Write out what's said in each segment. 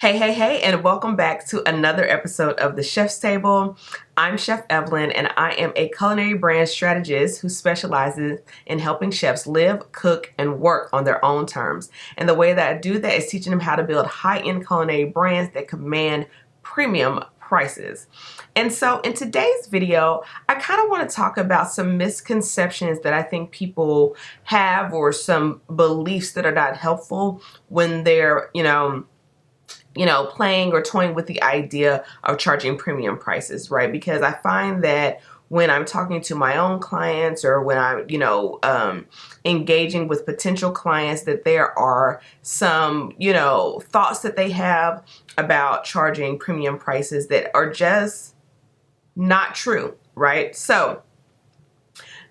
Hey, and welcome back to another episode of The Chef's Table. I'm Chef Evelyn, and I am a culinary brand strategist who specializes in helping chefs live, cook, and work on their own terms. And the way that I do that is teaching them how to build high-end culinary brands that command premium prices. And so in today's video, I kind of want to talk about some misconceptions that I think people have, or some beliefs that are not helpful when they're, playing or toying with the idea of charging premium prices, right? Because I find that when I'm talking to my own clients, or when I'm, engaging with potential clients, that there are some, thoughts that they have about charging premium prices that are just not true, right? So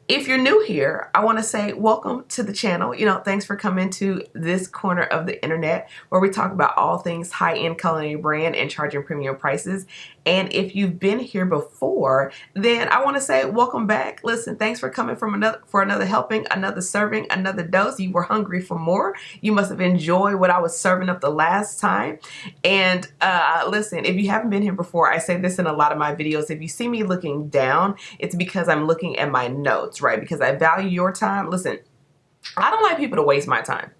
if you're new here, I want to say welcome to the channel. Thanks for coming to this corner of the internet where we talk about all things high-end culinary brand and charging premium prices. And if you've been here before, then I want to say welcome back. Listen, thanks for coming for another helping, another serving, another dose. You were hungry for more. You must have enjoyed what I was serving up the last time. And listen, if you haven't been here before, I say this in a lot of my videos. If you see me looking down, it's because I'm looking at my notes, right? Because I value your time. Listen, I don't like people to waste my time,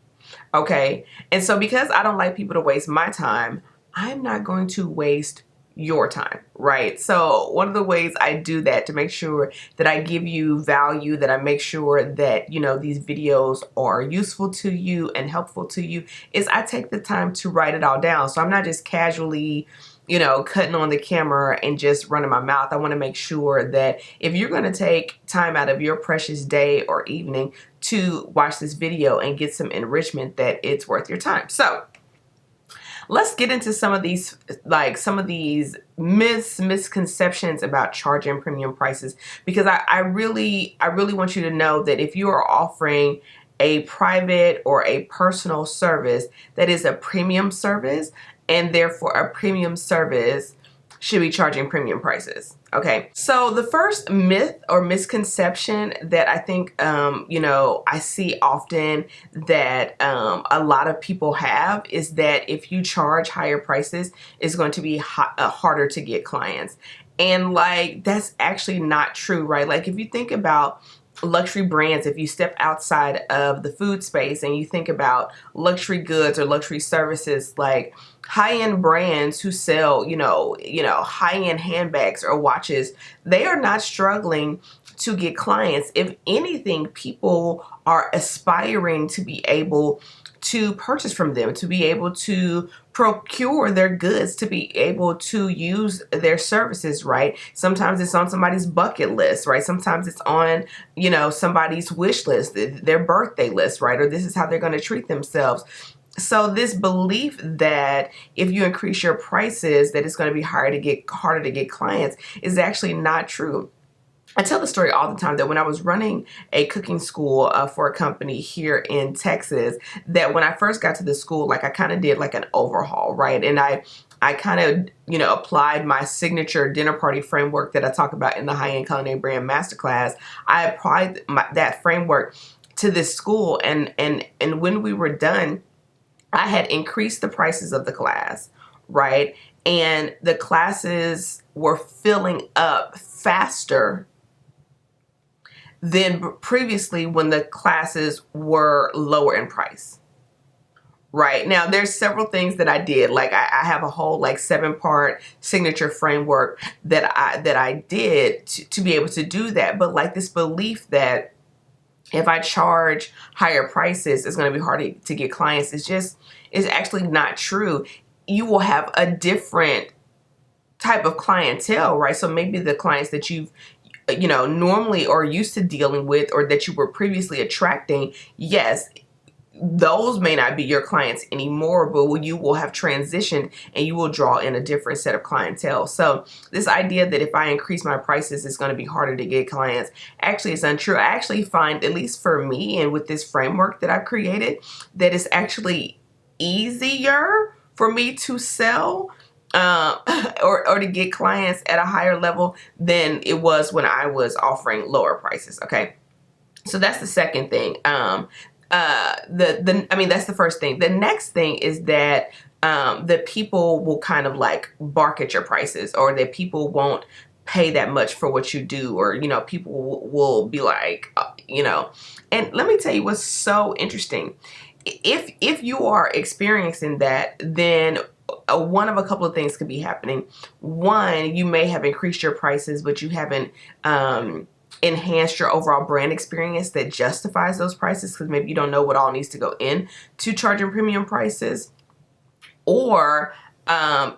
okay? And so because I don't like people to waste my time, I'm not going to waste your time, right? So one of the ways I do that to make sure that I give you value, that I make sure that, these videos are useful to you and helpful to you, is I take the time to write it all down. So I'm not just casually cutting on the camera and just running my mouth. I want to make sure that if you're going to take time out of your precious day or evening to watch this video and get some enrichment, that it's worth your time. So let's get into some of these misconceptions about charging premium prices, because I really want you to know that if you are offering a private or a personal service that is a premium service, and therefore a premium service should be charging premium prices. Okay, so the first myth or misconception that I think, I see often that a lot of people have is that if you charge higher prices, it's going to be harder to get clients. And that's actually not true, right? Like if you think about luxury brands, if you step outside of the food space and you think about luxury goods or luxury services, like high-end brands who sell, high-end handbags or watches, they are not struggling to get clients. If anything, people are aspiring to be able to purchase from them, to be able to procure their goods, to be able to use their services, right? Sometimes it's on somebody's bucket list, right? Sometimes it's on, somebody's wish list, their birthday list, right? Or this is how they're going to treat themselves. So this belief that if you increase your prices, that it's going to be harder to get clients is actually not true. I tell the story all the time that when I was running a cooking school for a company here in Texas, that when I first got to the school, I kind of did an overhaul, right? And I kind of, applied my signature dinner party framework that I talk about in the High-End Culinary Brand Masterclass. I applied that framework to this school, and when we were done, I had increased the prices of the class, right? And the classes were filling up faster than previously when the classes were lower in price. Right. Now, there's several things that I did. I have a whole 7-part signature framework that I did to be able to do that. But this belief that if I charge higher prices, it's going to be hard to get clients is actually not true. You will have a different type of clientele, right? So maybe the clients that you've normally or used to dealing with, or that you were previously attracting, yes, those may not be your clients anymore, but you will have transitioned and you will draw in a different set of clientele. So this idea that if I increase my prices, it's going to be harder to get clients, actually is untrue. I actually find, at least for me and with this framework that I've created, that it's actually easier for me to sell or to get clients at a higher level than it was when I was offering lower prices. Okay, so that's the second thing. That's the first thing. The next thing is that that people will kind of like bark at your prices, or that people won't pay that much for what you do, or people will be like, and let me tell you what's so interesting. If you are experiencing that, then one of a couple of things could be happening. One, you may have increased your prices, but you haven't enhanced your overall brand experience that justifies those prices, because maybe you don't know what all needs to go in to charging premium prices. Or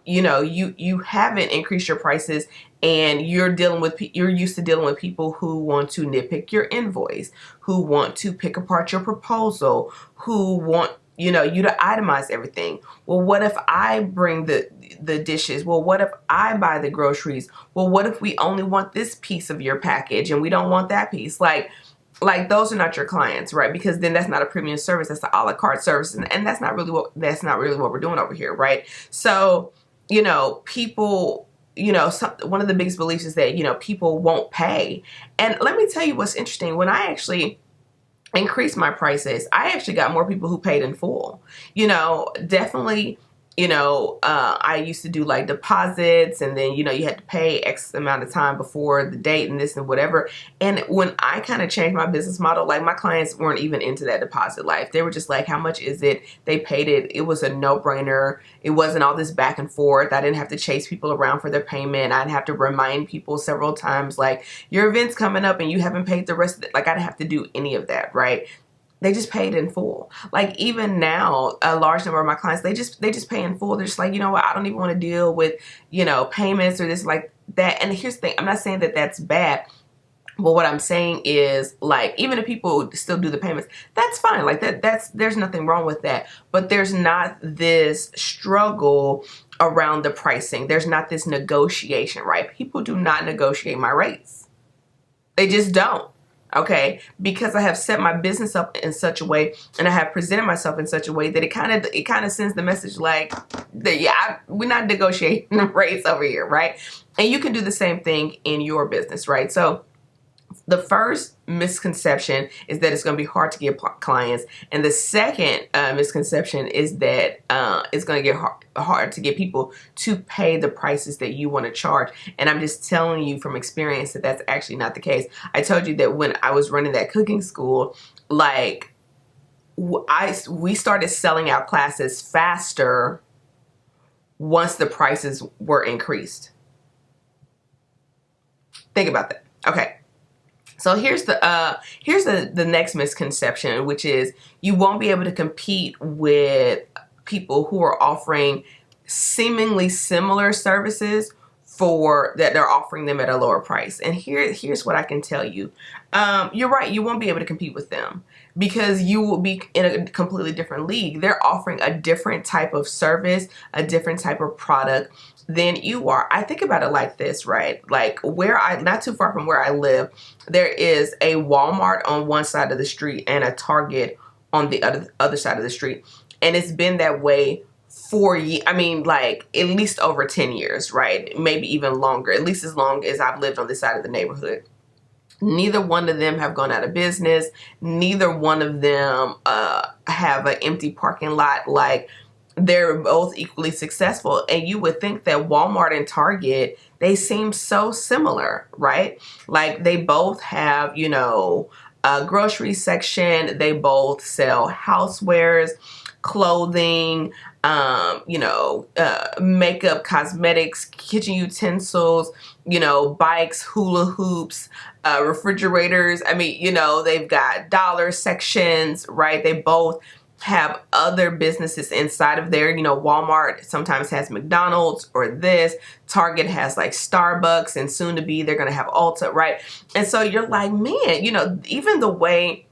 you haven't increased your prices, and you're used to dealing with people who want to nitpick your invoice, who want to pick apart your proposal, who want you to itemize everything. Well, what if I bring the dishes? Well, what if I buy the groceries? Well, what if we only want this piece of your package and we don't want that piece? Like those are not your clients, right? Because then that's not a premium service, that's an a la carte service, and that's not really what we're doing over here, right? So, people, one of the biggest beliefs is that people won't pay. And let me tell you what's interesting. When I actually increased my prices, I actually got more people who paid in full. Definitely. I used to do like deposits, and then, you had to pay X amount of time before the date and this and whatever. And when I kind of changed my business model, like my clients weren't even into that deposit life. They were just like, how much is it? They paid it. It was a no-brainer. It wasn't all this back and forth. I didn't have to chase people around for their payment. I didn't have to remind people several times, like, your event's coming up and you haven't paid the rest of it. Like, I didn't have to do any of that, right? They just paid in full. Like, even now, a large number of my clients, they just pay in full. They're just like, you know what, I don't even want to deal with, payments or this, like that. And here's the thing, I'm not saying that that's bad. But what I'm saying is, like, even if people still do the payments, that's fine. Like, there's nothing wrong with that. But there's not this struggle around the pricing. There's not this negotiation, right? People do not negotiate my rates. They just don't. Okay, because I have set my business up in such a way, and I have presented myself in such a way that it kind of sends the message like, we're not negotiating rates over here, right? And you can do the same thing in your business, right? So the first misconception is that it's going to be hard to get clients, and the second misconception is that it's going to get hard to get people to pay the prices that you want to charge. And I'm just telling you from experience that that's actually not the case. I told you that when I was running that cooking school, like, we started selling out classes faster once the prices were increased. Think about that. Okay. So here's the next misconception, which is you won't be able to compete with people who are offering seemingly similar services that they're offering them at a lower price. And here's what I can tell you. You're right, you won't be able to compete with them because you will be in a completely different league. They're offering a different type of service, a different type of product than you are. I think about it like this, right? Like, not too far from where I live, there is a Walmart on one side of the street and a Target on the other side of the street. And it's been that way for years. I mean, like, at least over 10 years, right? Maybe even longer, at least as long as I've lived on this side of the neighborhood. Neither one of them have gone out of business. Neither one of them have an empty parking lot. Like, they're both equally successful. And you would think that Walmart and Target, they seem so similar, right? Like, they both have, a grocery section. They both sell housewares, clothing, makeup, cosmetics, kitchen utensils, bikes, hula hoops, refrigerators. I mean, they've got dollar sections, right? They both have other businesses inside of there. Walmart sometimes has McDonald's or this. Target has like Starbucks, and soon to be they're going to have Ulta, right? And so you're like, man, even the way,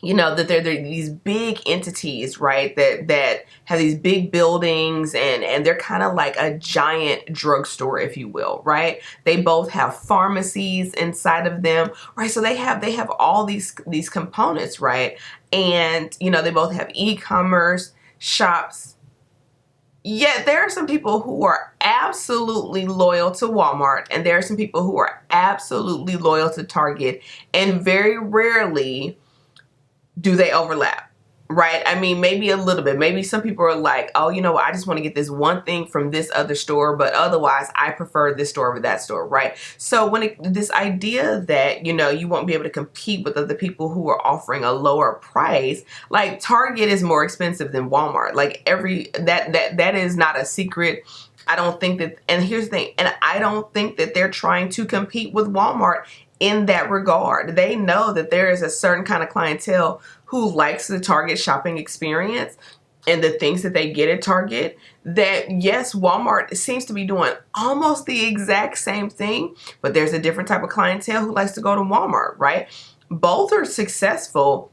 that they're these big entities, right? That have these big buildings, and they're kind of like a giant drugstore, if you will, right? They both have pharmacies inside of them, right? So they have all these components, right? And, they both have e-commerce shops. Yet there are some people who are absolutely loyal to Walmart, and there are some people who are absolutely loyal to Target, and very rarely do they overlap. right? I mean, maybe a little bit. Maybe some people are like, oh, you know what? I just want to get this one thing from this other store, but otherwise I prefer this store over that store, right? So this idea that, you know, you won't be able to compete with other people who are offering a lower price, like Target is more expensive than Walmart. Like that is not a secret. I don't think that, and here's the thing, and I don't think that they're trying to compete with Walmart in that regard. They know that there is a certain kind of clientele who likes the Target shopping experience and the things that they get at Target, that yes, Walmart seems to be doing almost the exact same thing, but there's a different type of clientele who likes to go to Walmart, right? Both are successful,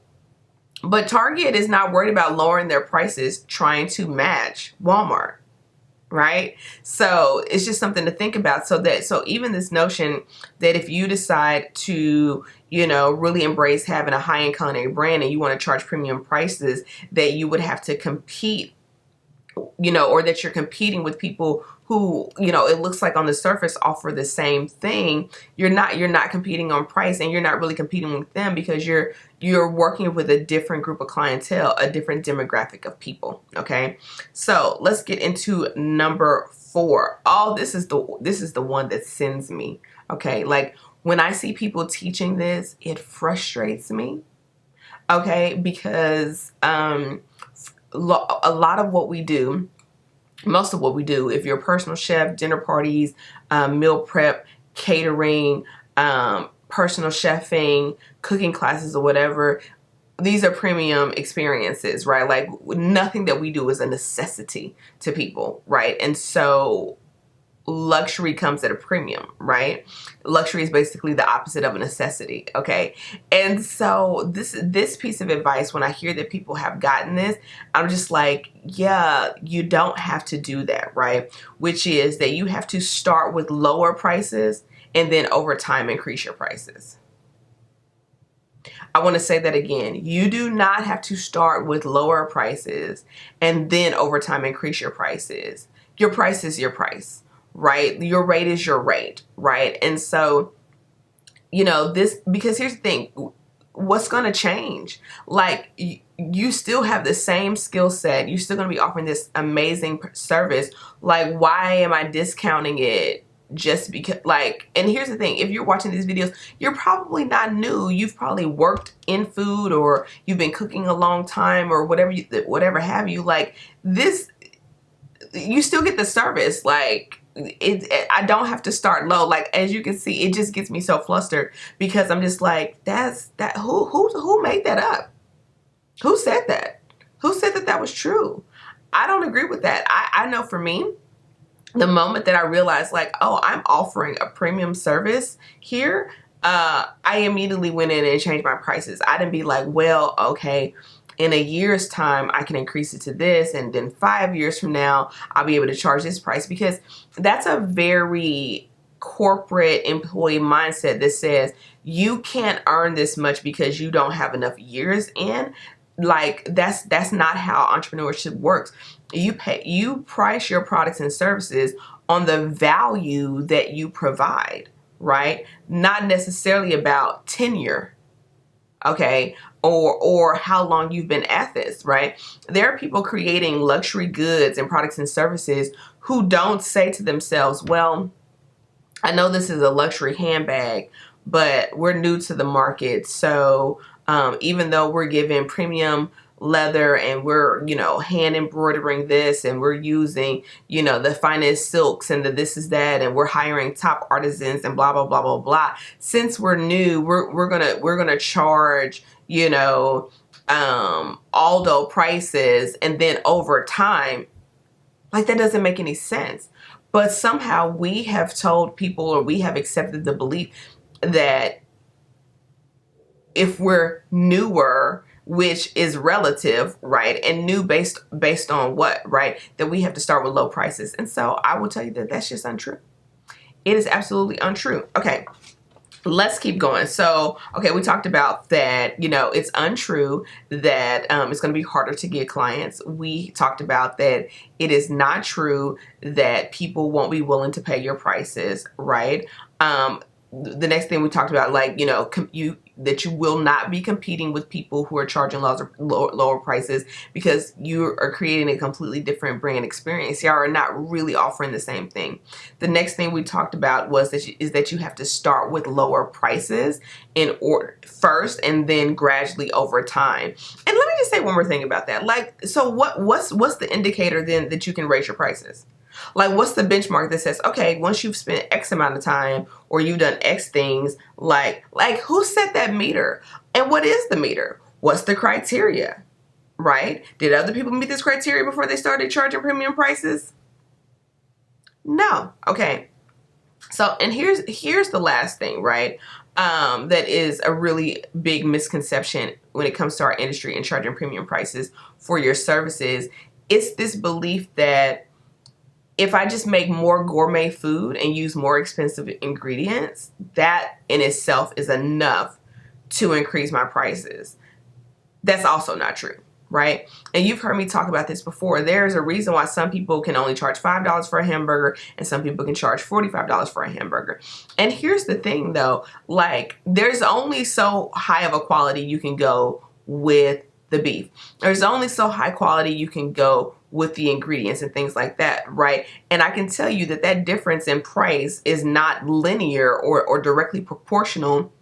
but Target is not worried about lowering their prices trying to match Walmart. Right? So it's just something to think about. So even this notion that if you decide to, you know, really embrace having a high-end culinary brand and you want to charge premium prices, that you would have to compete, you know, or that you're competing with people who, you know, it looks like on the surface offer the same thing. You're not competing on price, and you're not really competing with them because you're working with a different group of clientele, a different demographic of people. Okay, so let's get into number 4. This is the one that sends me. Okay, like when I see people teaching this, it frustrates me. Okay, because a lot of what we do, most of what we do, if you're a personal chef, dinner parties, meal prep, catering, personal chefing, cooking classes or whatever, these are premium experiences, right? Like nothing that we do is a necessity to people, right? And so luxury comes at a premium, right? Luxury is basically the opposite of a necessity, okay? And so this piece of advice, when I hear that people have gotten this, I'm just like, yeah, you don't have to do that, right? Which is that you have to start with lower prices and then over time increase your prices. I want to say that again. You do not have to start with lower prices and then over time increase your prices. Your price is your price, right? Your rate is your rate, right? And so, you know, because here's the thing, what's going to change? Like you still have the same skill set. You're still going to be offering this amazing service. Like, why am I discounting it? Just because, like, and here's the thing, if you're watching these videos, you're probably not new. You've probably worked in food, or you've been cooking a long time, or whatever have you. Like this, you still get the service. Like I don't have to start low. Like, as you can see, it just gets me so flustered because I'm just like, who made that up? Who said that? Who said that was true? I don't agree with that. I know for me, the moment that I realized, like, oh, I'm offering a premium service here, I immediately went in and changed my prices. I didn't be like, well, okay, in a year's time, I can increase it to this, and then 5 years from now, I'll be able to charge this price, because that's a very corporate employee mindset that says you can't earn this much because you don't have enough years in. Like that's not how entrepreneurship works. You price your products and services on the value that you provide, right? Not necessarily about tenure, okay, or how long you've been at this, right? There are people creating luxury goods and products and services who don't say to themselves, well, I know this is a luxury handbag, but we're new to the market, so even though we're giving premium leather and we're, you know, hand embroidering this, and we're using, you know, the finest silks and the this is that, and we're hiring top artisans and blah blah blah blah blah, since we're new, we're gonna charge, you know, Aldo prices, and then over time, like, that doesn't make any sense. But somehow we have told people, or we have accepted the belief that if we're newer, which is relative, right, and new based on what, right, that we have to start with low prices. And so I will tell you that that's just untrue. It is absolutely untrue. Okay, let's keep going. So, okay, we talked about that, you know, it's untrue that it's going to be harder to get clients. We talked about that it is not true that people won't be willing to pay your prices, right? The next thing we talked about, like, you know, that you will not be competing with people who are charging lower prices, because you are creating a completely different brand experience. Y'all are not really offering the same thing. The next thing we talked about was that you have to start with lower prices in order first, and then gradually over time. And let me just say one more thing about that. Like, so what's the indicator then that you can raise your prices? Like, what's the benchmark that says, okay, once you've spent X amount of time or you've done X things, like who set that meter? And what is the meter? What's the criteria, right? Did other people meet this criteria before they started charging premium prices? No. Okay. So, and here's the last thing, right? That is a really big misconception when it comes to our industry and charging premium prices for your services. It's this belief that if I just make more gourmet food and use more expensive ingredients, that in itself is enough to increase my prices. That's also not true, right? And you've heard me talk about this before. There's a reason why some people can only charge $5 for a hamburger and some people can charge $45 for a hamburger. And here's the thing though, like, there's only so high of a quality you can go with the beef. There's only so high quality you can go with the ingredients and things like that, right? And I can tell you that that difference in price is not linear or directly proportional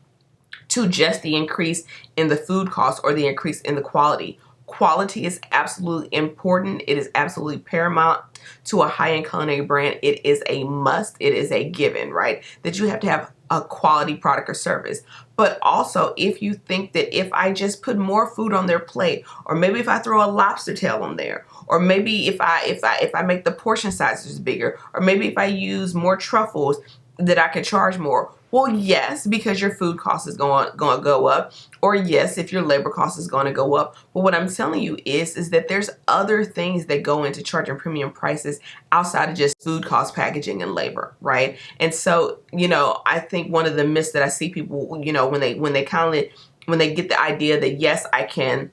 to just the increase in the food cost or the increase in the quality. Quality is absolutely important. It is absolutely paramount to a high-end culinary brand. It is a must. It is a given, right? That you have to have a quality product or service. But also, if you think that if I just put more food on their plate, or maybe if I throw a lobster tail on there, or maybe if I make the portion sizes bigger, or maybe if I use more truffles, that I can charge more. Well, yes, because your food cost is going to go up, or yes, if your labor cost is going to go up. But what I'm telling you is that there's other things that go into charging premium prices outside of just food cost, packaging, and labor, right? And so, you know, I think one of the myths that I see people, you know, when they get the idea that yes, I can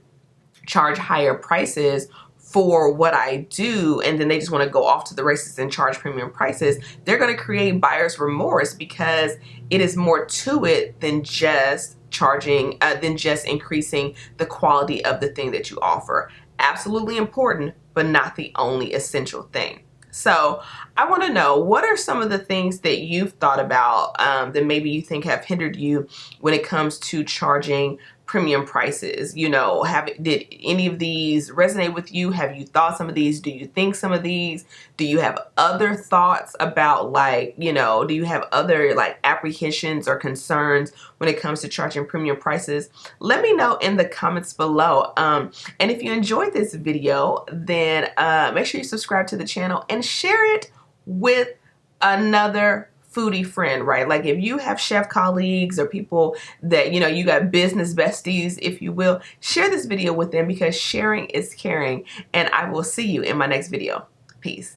charge higher prices for what I do, and then they just want to go off to the races and charge premium prices, they're going to create buyer's remorse, because it is more to it than just charging, than just increasing the quality of the thing that you offer. Absolutely important, but not the only essential thing. So I want to know, what are some of the things that you've thought about that maybe you think have hindered you when it comes to charging premium prices? You know, did any of these resonate with you? Have you thought some of these? Do you think some of these? Do you have other thoughts about, like, you know, do you have other like apprehensions or concerns when it comes to charging premium prices? Let me know in the comments below. And if you enjoyed this video, then make sure you subscribe to the channel and share it with another foodie friend, right? Like, if you have chef colleagues or people that, you know, you got business besties, if you will, share this video with them, because sharing is caring. And I will see you in my next video. Peace.